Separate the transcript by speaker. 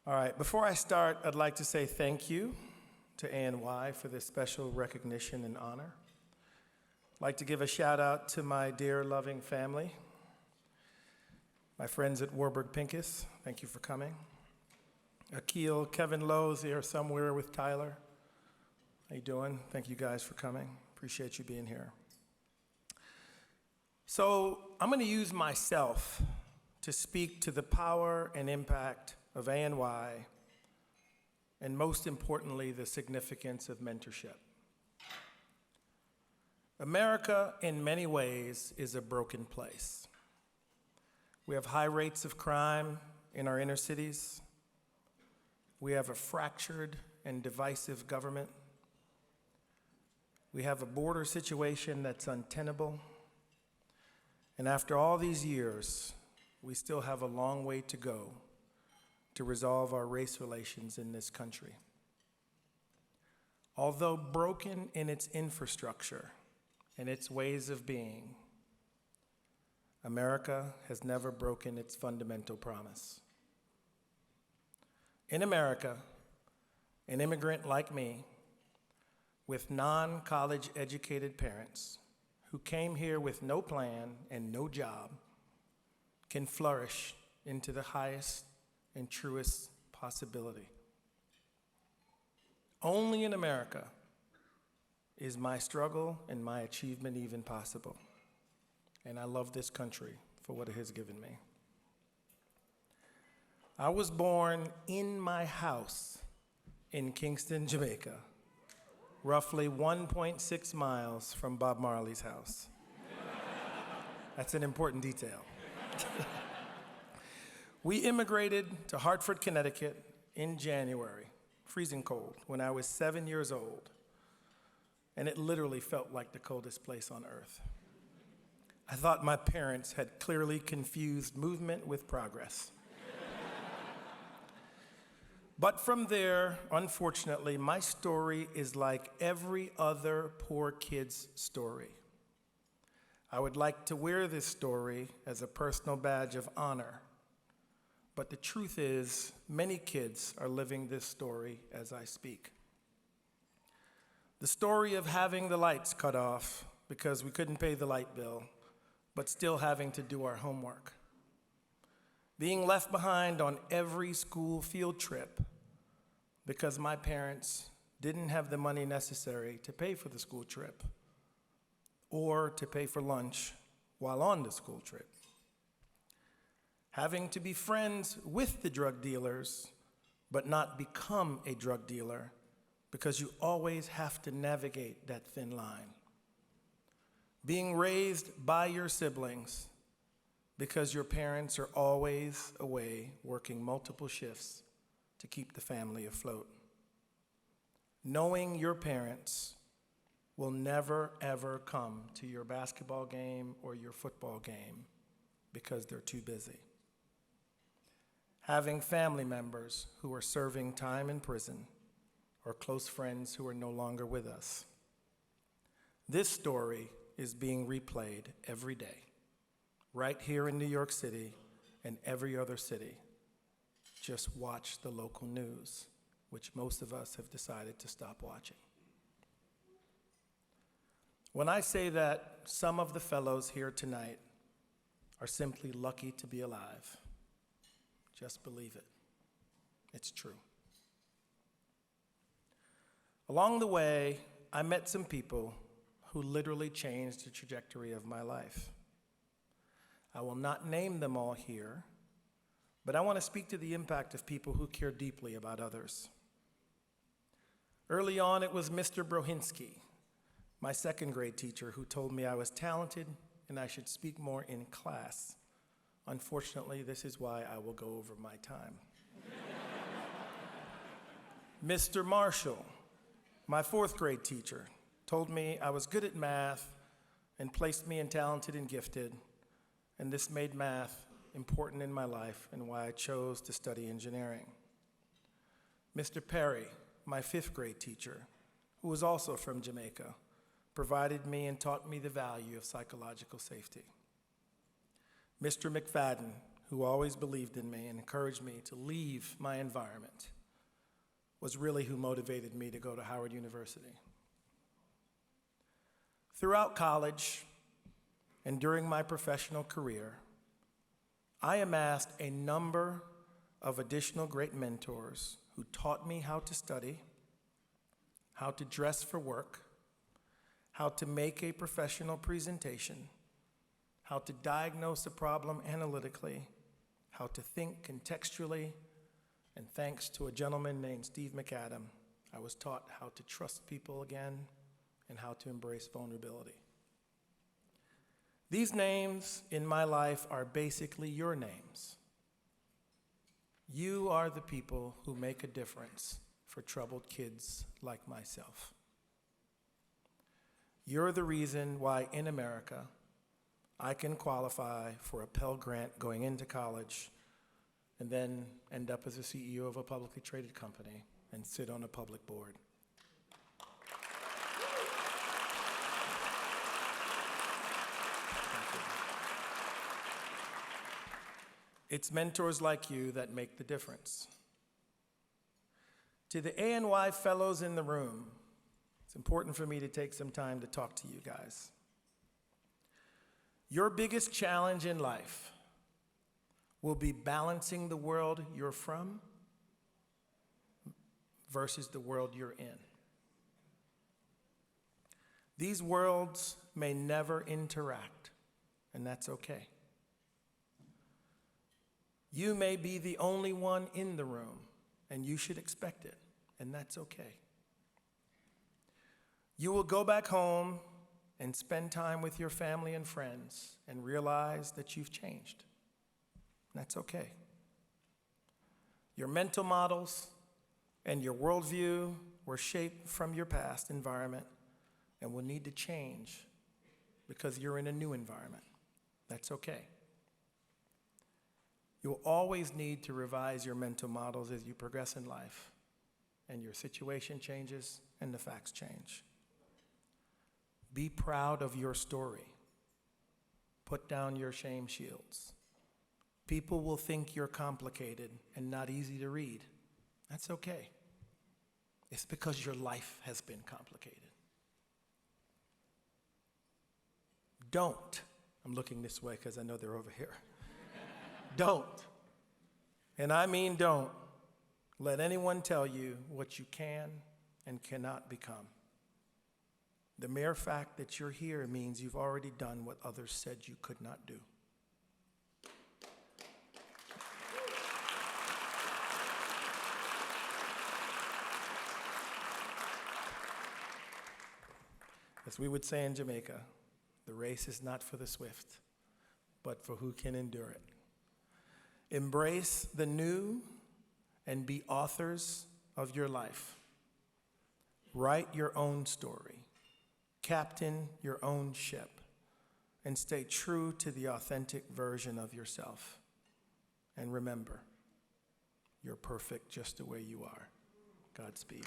Speaker 1: All right, before I start, I'd like to say thank you to ANY for this special recognition and honor. I'd like to give a shout out to my dear loving family, my friends at Warburg Pincus, thank you for coming. Akil, Kevin Lowe's here somewhere with Tyler. How you doing? Thank you guys for coming. Appreciate you being here. So I'm going to use myself to speak to the power and impact of ANY, and most importantly, the significance of mentorship. America, in many ways, is a broken place. We have high rates of crime in our inner cities. We have a fractured and divisive government. We have a border situation that's untenable. And after all these years, we still have a long way to go to resolve our race relations in this country. Although broken in its infrastructure and its ways of being, America has never broken its fundamental promise. In America, an immigrant like me, with non-college educated parents who came here with no plan and no job, can flourish into the highest and truest possibility. Only in America is my struggle and my achievement even possible. And I love this country for what it has given me. I was born in my house in Kingston, Jamaica, roughly 1.6 miles from Bob Marley's house. That's an important detail. We immigrated to Hartford, Connecticut in January, freezing cold, when I was 7 years old, and it literally felt like the coldest place on earth. I thought my parents had clearly confused movement with progress. But from there, unfortunately, my story is like every other poor kid's story. I would like to wear this story as a personal badge of honor. But the truth is, many kids are living this story as I speak. The story of having the lights cut off because we couldn't pay the light bill, but still having to do our homework. Being left behind on every school field trip because my parents didn't have the money necessary to pay for the school trip or to pay for lunch while on the school trip. Having to be friends with the drug dealers, but not become a drug dealer, because you always have to navigate that thin line. Being raised by your siblings, because your parents are always away working multiple shifts to keep the family afloat. Knowing your parents will never, ever come to your basketball game or your football game because they're too busy. Having family members who are serving time in prison or close friends who are no longer with us. This story is being replayed every day, right here in New York City and every other city. Just watch the local news, which most of us have decided to stop watching. When I say that some of the fellows here tonight are simply lucky to be alive, just believe it. It's true. Along the way, I met some people who literally changed the trajectory of my life. I will not name them all here, but I want to speak to the impact of people who care deeply about others. Early on, it was Mr. Brohinsky, my second grade teacher, who told me I was talented and I should speak more in class. Unfortunately, this is why I will go over my time. Mr. Marshall, my fourth grade teacher, told me I was good at math and placed me in talented and gifted, and this made math important in my life and why I chose to study engineering. Mr. Perry, my fifth grade teacher, who was also from Jamaica, provided me and taught me the value of psychological safety. Mr. McFadden, who always believed in me and encouraged me to leave my environment, was really who motivated me to go to Howard University. Throughout college and during my professional career, I amassed a number of additional great mentors who taught me how to study, how to dress for work, how to make a professional presentation, how to diagnose a problem analytically, how to think contextually, and thanks to a gentleman named Steve McAdam, I was taught how to trust people again and how to embrace vulnerability. These names in my life are basically your names. You are the people who make a difference for troubled kids like myself. You're the reason why in America I can qualify for a Pell Grant going into college and then end up as a CEO of a publicly traded company and sit on a public board. It's mentors like you that make the difference. To the ANY fellows in the room, it's important for me to take some time to talk to you guys. Your biggest challenge in life will be balancing the world you're from versus the world you're in. These worlds may never interact, and that's okay. You may be the only one in the room, and you should expect it, and that's okay. You will go back home and spend time with your family and friends and realize that you've changed. That's okay. Your mental models and your worldview were shaped from your past environment and will need to change because you're in a new environment. That's okay. You'll always need to revise your mental models as you progress in life, and your situation changes and the facts change. Be proud of your story. Put down your shame shields. People will think you're complicated and not easy to read. That's okay. It's because your life has been complicated. Don't, I'm looking this way because I know they're over here. Don't, and I mean don't, let anyone tell you what you can and cannot become. The mere fact that you're here means you've already done what others said you could not do. As we would say in Jamaica, the race is not for the swift, but for who can endure it. Embrace the new and be authors of your life. Write your own story. Captain your own ship. And stay true to the authentic version of yourself. And remember, you're perfect just the way you are. Godspeed.